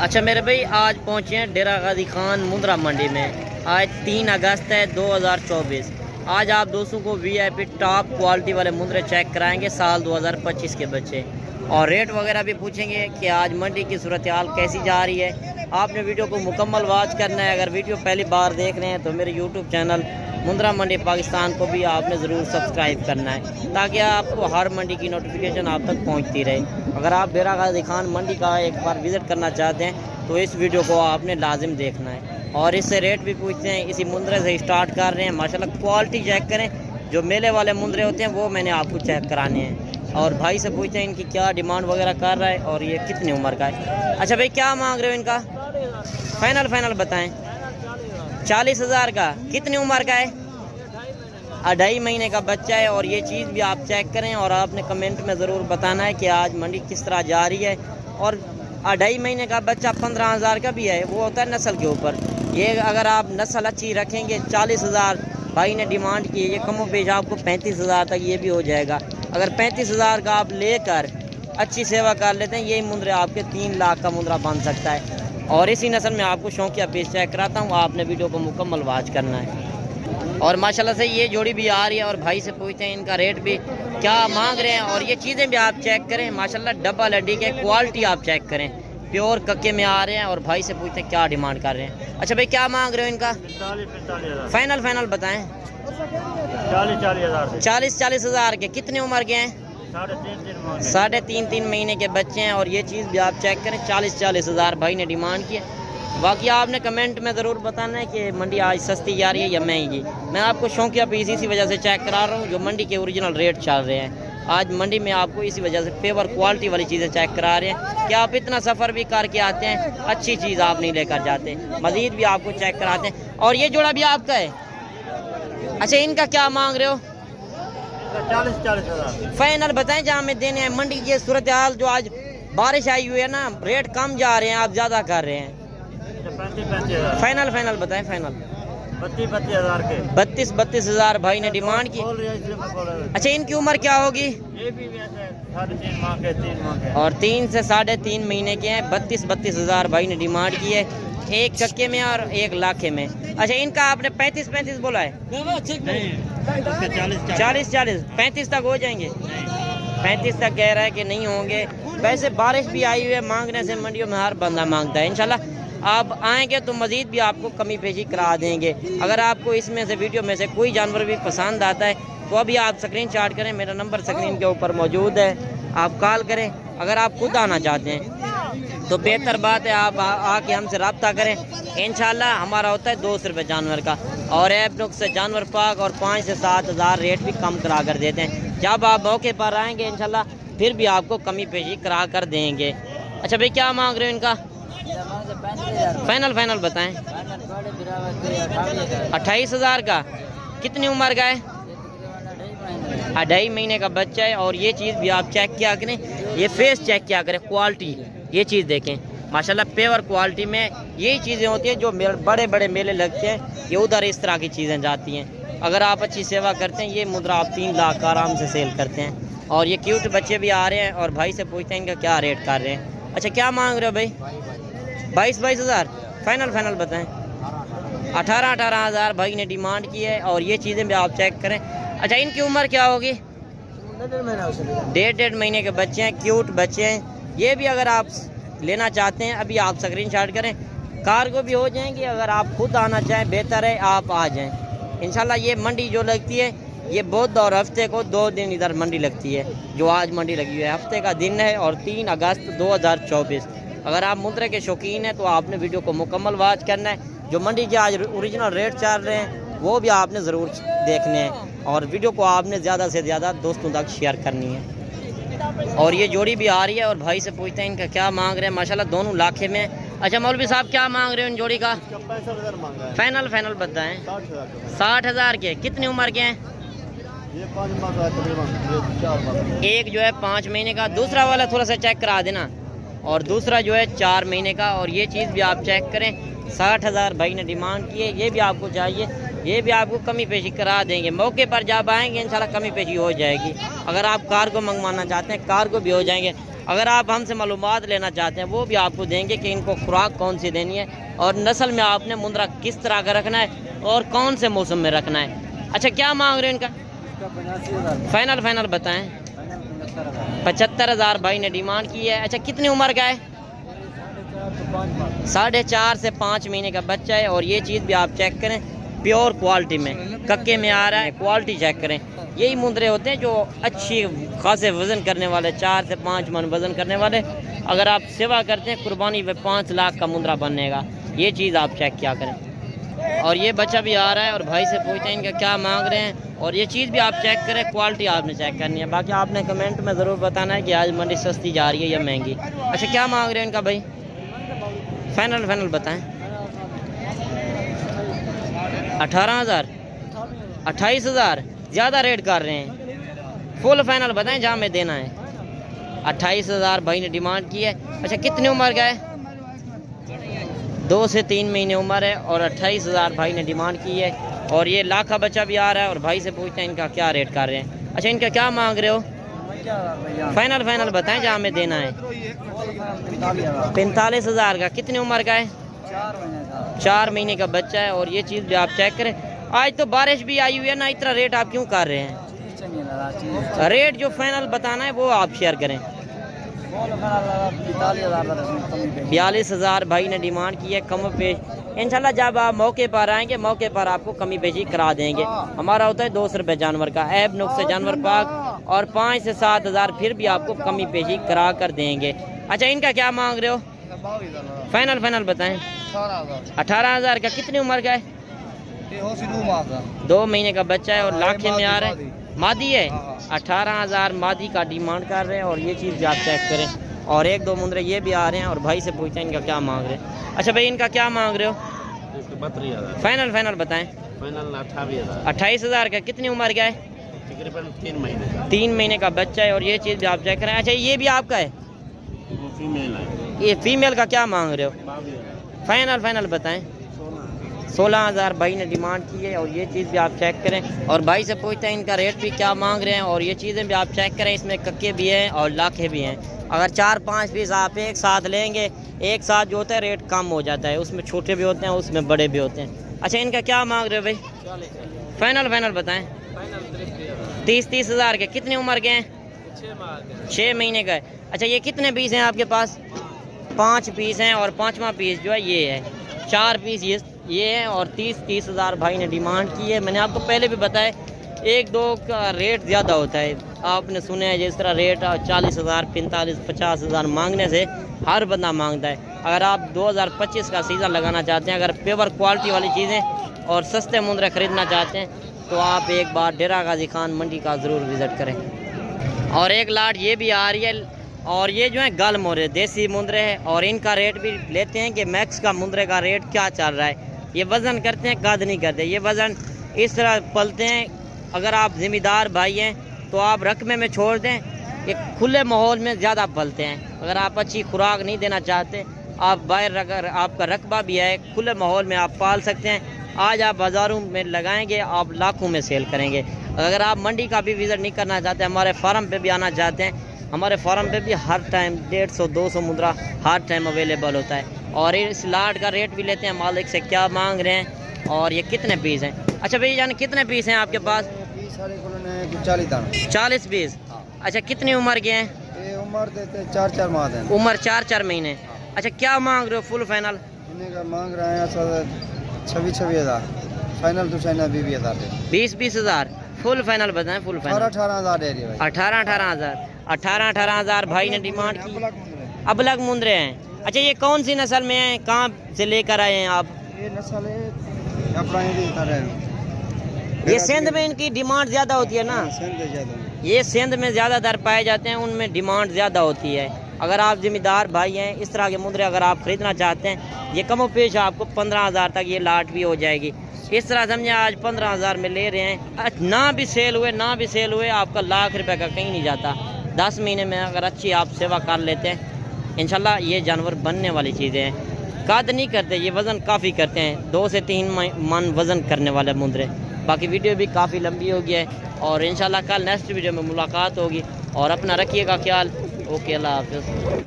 अच्छा मेरे भाई, आज पहुँचे हैं डेरा गाजी खान मुंद्रा मंडी में। आज 3 अगस्त है 2024। आज आप दोस्तों को वीआईपी टॉप क्वालिटी वाले मुंद्रे चेक कराएंगे साल 2025 के बच्चे, और रेट वगैरह भी पूछेंगे कि आज मंडी की सूरत हाल कैसी जा रही है। आपने वीडियो को मुकम्मल वॉच करना है। अगर वीडियो पहली बार देख रहे हैं तो मेरे यूट्यूब चैनल मुंद्रा मंडी पाकिस्तान को भी आपने ज़रूर सब्सक्राइब करना है, ताकि आपको हर मंडी की नोटिफिकेशन आप तक पहुंचती रहे। अगर आप डेरा गाजी खान मंडी का एक बार विज़िट करना चाहते हैं तो इस वीडियो को आपने लाजिम देखना है। और इससे रेट भी पूछते हैं, इसी मुंद्रे से स्टार्ट कर रहे हैं। माशाल्लाह क्वालिटी चेक करें, जो मेले वाले मुंद्रे होते हैं वो मैंने आपको चेक कराने हैं। और भाई से पूछते हैं इनकी क्या डिमांड वगैरह कर रहा है और ये कितनी उम्र का है। अच्छा भाई, क्या मांग रहे हो इनका? फाइनल बताएं। 40,000 का। कितनी उम्र का है? 2.5 महीने का बच्चा है। और ये चीज़ भी आप चेक करें और आपने कमेंट में ज़रूर बताना है कि आज मंडी किस तरह जा रही है। और 2.5 महीने का बच्चा 15,000 का भी है, वो होता है नस्ल के ऊपर। ये अगर आप नस्ल अच्छी रखेंगे, 40,000 भाई ने डिमांड की है, ये कमो पेश आपको 35,000 तक ये भी हो जाएगा। अगर 35,000 का आप लेकर अच्छी सेवा कर लेते हैं, ये मुंद्रे आपके 3 लाख का मुंद्रा बन सकता है। और इसी नस्ल में आपको शौकिया पेश चेक कराता हूँ, आपने वीडियो को मुकम्मल वॉच करना है। और माशाल्लाह से ये जोड़ी भी आ रही है। और भाई से पूछते हैं इनका रेट भी क्या मांग रहे हैं, और ये चीज़ें भी आप चेक करें। माशाल्लाह डबल हड्डी के क्वालिटी आप चेक करें, प्योर कक्के में आ रहे हैं। और भाई से पूछते हैं क्या डिमांड कर रहे हैं। अच्छा भाई, क्या मांग रहे हो इनका? 45,000। फाइनल बताएं। 40,000 के। कितने उम्र के हैं? 3.5 महीने के बच्चे हैं। और ये चीज़ भी आप चेक करें, 40,000 भाई ने डिमांड की है। बाकी आपने कमेंट में ज़रूर बताना है कि मंडी आज सस्ती जा रही है या महंगी। मैं आपको शौकिया पीस इसी वजह से चेक करा रहा हूँ, जो मंडी के ओरिजिनल रेट चल रहे हैं। आज मंडी में आपको इसी वजह से पेवर क्वालिटी वाली चीज़ें चेक करा रहे हैं कि आप इतना सफ़र भी करके आते हैं, अच्छी चीज़ आप नहीं लेकर जाते, मज़ीद भी आपको चेक कराते हैं। और ये जोड़ा भी आपका है? अच्छा, इनका क्या मांग रहे हो? 40,000। फाइनल बताएं जहाँ में देने हैं। मंडी की सूरत हाल जो आज बारिश आई हुई है ना, रेट कम जा रहे हैं, आप ज़्यादा कर रहे हैं। 35,000। फाइनल बताएं। 32,000 के। 32,000 भाई ने डिमांड की। अच्छा, इनकी उम्र क्या होगी? ये भी 3.5 माह के 3 माह के। और 3 से 3.5 महीने के हैं। 32,000 भाई ने डिमांड की है, एक कक्के में और एक लाखे में। अच्छा, इनका आपने 35 बोला है? 40 35 तक हो जाएंगे? 35 तक कह रहा है कि नहीं होंगे। वैसे बारिश भी आई हुई है, मांगने से मंडियों में हर बंदा मांगता है। इंशाल्लाह आप आएंगे तो मज़ीद भी आपको कमी पेशी करा देंगे। अगर आपको इसमें से वीडियो में से कोई जानवर भी पसंद आता है तो अभी आप स्क्रीनशॉट करें, मेरा नंबर स्क्रीन के ऊपर मौजूद है, आप कॉल करें। अगर आप खुद आना चाहते हैं तो बेहतर बात है आप आके हमसे रब्ता करें। इंशाल्लाह हमारा होता है 200 रुपये जानवर का, और ऐप नुक्स से जानवर पाक और 5 से 7,000 रेट भी कम करा कर देते हैं। जब आप मौके पर आएंगे इंशाल्लाह फिर भी आपको कमी पेशी करा कर देंगे। अच्छा भाई, क्या मांग रहे हो इनका? फाइनल बताएं। 28,000 का। कितनी उम्र का है? 2.5 महीने का बच्चा है। और ये चीज़ भी आप चेक किया करें, ये फेस चेक किया करें, क्वालिटी ये चीज़ देखें। माशाल्लाह पेवर क्वालिटी में यही चीज़ें होती हैं जो बड़े बड़े मेले लगते हैं, ये उधर इस तरह की चीज़ें जाती हैं। अगर आप अच्छी सेवा करते हैं, ये मुद्रा आप 3 लाख का आराम से सेल करते हैं। और ये क्यूट बच्चे भी आ रहे हैं। और भाई से पूछते हैं इनका क्या रेट कर रहे हैं। अच्छा, क्या मांग रहे हो भाई? 22,000। फाइनल बताएं। 18,000 भाई ने डिमांड की है। और ये चीज़ें भी आप चेक करें। अच्छा, इनकी उम्र क्या होगी? 1.5 महीने के बच्चे हैं, क्यूट बच्चे हैं। ये भी अगर आप लेना चाहते हैं अभी आप स्क्रीनशॉट करें, कार्गो भी हो जाएंगे। अगर आप खुद आना चाहें बेहतर है आप आ जाएं। इंशाल्लाह ये मंडी जो लगती है ये बुध और हफ्ते को 2 दिन इधर मंडी लगती है। जो आज मंडी लगी हुई है हफ्ते का दिन है, और 3 अगस्त 2024। अगर आप मुद्रे के शौकीन हैं तो आपने वीडियो को मुकम्मल वॉच करना है। जो मंडी के आज ओरिजिनल रेट चल रहे हैं वो भी आपने ज़रूर देखने हैं। और वीडियो को आपने ज़्यादा से ज़्यादा दोस्तों तक शेयर करनी है। और ये जोड़ी भी आ रही है। और भाई से पूछते हैं इनका क्या मांग रहे हैं। माशाल्लाह दोनों लाखे में। अच्छा मौलवी साहब, क्या मांग रहे हो इन जोड़ी का? 65,000 बताएं। 60,000 के। कितनी उम्र के हैं? ये 5 माह का तकरीबन। एक जो है 5 महीने का, दूसरा वाला थोड़ा सा चेक करा देना, और दूसरा जो है 4 महीने का। और ये चीज़ भी आप चेक करें, 60,000 भाई ने डिमांड की है। ये भी आपको चाहिए, ये भी आपको कमी पेशी करा देंगे। मौके पर जब आएंगे इंशाल्लाह कमी पेशी हो जाएगी। अगर आप कार्गो मंगवाना चाहते हैं कार्गो भी हो जाएंगे। अगर आप हमसे मालूमात लेना चाहते हैं वो भी आपको देंगे कि इनको खुराक कौन सी देनी है और नस्ल में आपने मुंद्रा किस तरह का रखना है और कौन से मौसम में रखना है। अच्छा क्या मांग रहे हो इनका? 85,000 फाइनल बताएं। 75,000 भाई ने डिमांड की है। अच्छा कितनी उम्र का है? 4.5 से 5 महीने का बच्चा है और ये चीज़ भी आप चेक करें, प्योर क्वालिटी में कक्के में आ रहा है। क्वालिटी चेक करें, यही मुंद्रे होते हैं जो अच्छी खासे वज़न करने वाले, 4 से 5 मन वज़न करने वाले। अगर आप सेवा करते हैं कुर्बानी पे 5 लाख का मुंद्रा बनेगा। ये चीज़ आप चेक क्या करें। और ये बच्चा भी आ रहा है और भाई से पूछते हैं इनका क्या मांग रहे हैं और ये चीज़ भी आप चेक करें, क्वालिटी आपने चेक करनी है। बाकी आपने कमेंट में ज़रूर बताना है कि आज मंडी सस्ती जा रही है या महंगी। अच्छा क्या मांग रहे हैं इनका भाई? फाइनल बताएं। 18,000 28,000 ज़्यादा रेट कर रहे हैं। फुल फाइनल बताएं जहाँ में देना है। 28,000 भाई ने डिमांड की है। अच्छा कितनी उम्र का है? 2 से 3 महीने उम्र है और 28,000 भाई ने डिमांड की है। और ये लाख का बच्चा भी आ रहा है और भाई से पूछते हैं इनका क्या रेट कर रहे हैं। अच्छा इनका क्या मांग रहे हो? फाइनल बताएं जहाँ में देना है। 45,000 का। कितनी उम्र का है? 4 महीने का बच्चा है और ये चीज़ भी आप चेक करें। आज तो बारिश भी आई हुई है ना, इतना रेट आप क्यों कर रहे हैं? रेट जो फाइनल बताना है वो आप शेयर करें। 42,000 भाई ने डिमांड की है। कम पेश इंशाल्लाह जब आप मौके पर आएंगे मौके पर आपको कमी पेशी करा देंगे। हमारा होता है 200 रुपये जानवर का, ऐब नुक्स से जानवर पाक, और 5 से 7,000 फिर भी आपको कमी पेशी करा कर देंगे। अच्छा इनका क्या मांग रहे हो? फाइनल बताएं। 18,000 का। कितनी उम्र का है? 2 महीने का बच्चा है और लाखे में आ रहा है। मादी है। 18,000 मादी का डिमांड कर रहे हैं और ये चीज़ भी आप चेक करें। और 1-2 मुंद्रे ये भी आ रहे हैं और भाई से पूछते हैं इनका क्या मांग रहे हैं। अच्छा भाई इनका क्या मांग रहे हो? 32,000 फाइनल बताएं। 28,000 का। कितनी उम्र का है? तकरीबन 3 महीने 3 महीने का बच्चा है और ये चीज़ भी आप चेक करें। अच्छा ये भी आपका है? फीमेल है। ये फीमेल का क्या मांग रहे हो? फाइनल बताएं। 16,000 भाई ने डिमांड की है और ये चीज़ भी आप चेक करें। और भाई से पूछते हैं इनका रेट भी क्या मांग रहे हैं और ये चीज़ें भी आप चेक करें। इसमें कक्के भी हैं और लाखे भी हैं। अगर 4-5 पीस आप एक साथ लेंगे, एक साथ जो होता है रेट कम हो जाता है। उसमें छोटे भी होते हैं, उसमें बड़े भी होते हैं। अच्छा इनका क्या मांग रहे हो भाई? फाइनल बताएं। 30,000 के। कितनी उम्र के हैं? 6 महीने का है। अच्छा ये कितने पीस हैं आपके पास? 5 पीस हैं और 5वां पीस जो है ये है। 4 पीस ये हैं और 30,000 भाई ने डिमांड की है। मैंने आपको पहले भी बताया 1-2 का रेट ज़्यादा होता है। आपने सुने हैं जिस तरह रेट 40,000 45 50,000 मांगने से हर बंदा मांगता है। अगर आप 2025 का सीज़न लगाना चाहते हैं, अगर पेवर क्वालिटी वाली चीज़ें और सस्ते मुंद्रे ख़रीदना चाहते हैं तो आप एक बार डेरा गाजी खान मंडी का ज़रूर विज़िट करें। और एक लाट ये भी आ रही है और ये जो है गल मोरे देसी मुंद्रे है और इनका रेट भी लेते हैं कि मैक्स का मुंद्रे का रेट क्या चल रहा है। ये वज़न करते हैं, कद नहीं करते। ये वज़न इस तरह पलते हैं। अगर आप ज़िम्मेदार भाई हैं तो आप रकबे में छोड़ दें। ये खुले माहौल में ज़्यादा पलते हैं। अगर आप अच्छी खुराक नहीं देना चाहते, आप बाहर अगर आपका रकबा भी है, खुले माहौल में आप पाल सकते हैं। आज आप बाज़ारों में लगाएंगे, आप लाखों में सेल करेंगे। अगर आप मंडी का भी विज़िट नहीं करना चाहते, हमारे फार्म पे भी आना चाहते हैं, हमारे फार्म पे भी हर टाइम 150-200 मुद्रा हर टाइम अवेलेबल होता है। और इस लाट का रेट भी लेते हैं मालिक से क्या मांग रहे हैं और ये कितने पीस हैं। अच्छा भैया जान कितने पीस हैं आपके पास? 40 पीस। अच्छा कितनी उम्र के हैं? उम्र देते 4-4 माह हैं। उम्र 4-4 महीने। अच्छा क्या मांग रहे हो फुल फाइनल? मांग रहे हैं 26,000 फाइनल तो 20,000 20,000 फुल फाइनल बताएं। फुल फाइनल 18,000 18,000 भाई ने डिमांड की। अब अलग मुंद्रे हैं। अच्छा ये कौन सी नस्ल में है, कहाँ से लेकर आए हैं आप? ये नस्ल है ये सिंध में इनकी डिमांड ज़्यादा होती है ना। ये सिंध में ज़्यादातर पाए जाते हैं, उनमें डिमांड ज़्यादा होती है। अगर आप ज़िम्मेदार भाई हैं, इस तरह के मुंद्रे अगर आप ख़रीदना चाहते हैं, ये कमो पेश आपको 15,000 तक ये लाट भी हो जाएगी। इस तरह समझे आज 15,000 में ले रहे हैं। ना भी सेल हुए आपका लाख रुपए का कहीं नहीं जाता। 10 महीने में अगर अच्छी आप सेवा कर लेते हैं इंशाल्लाह ये जानवर बनने वाली चीज़ें हैं। कद नहीं करते, ये वज़न काफ़ी करते हैं। 2 से 3 मन वज़न करने वाले मुंद्रे। बाकी वीडियो भी काफ़ी लंबी हो गई है और इंशाल्लाह कल नेक्स्ट वीडियो में मुलाकात होगी। और अपना रखिएगा ख्याल। ओके, अल्लाह हाफिज़।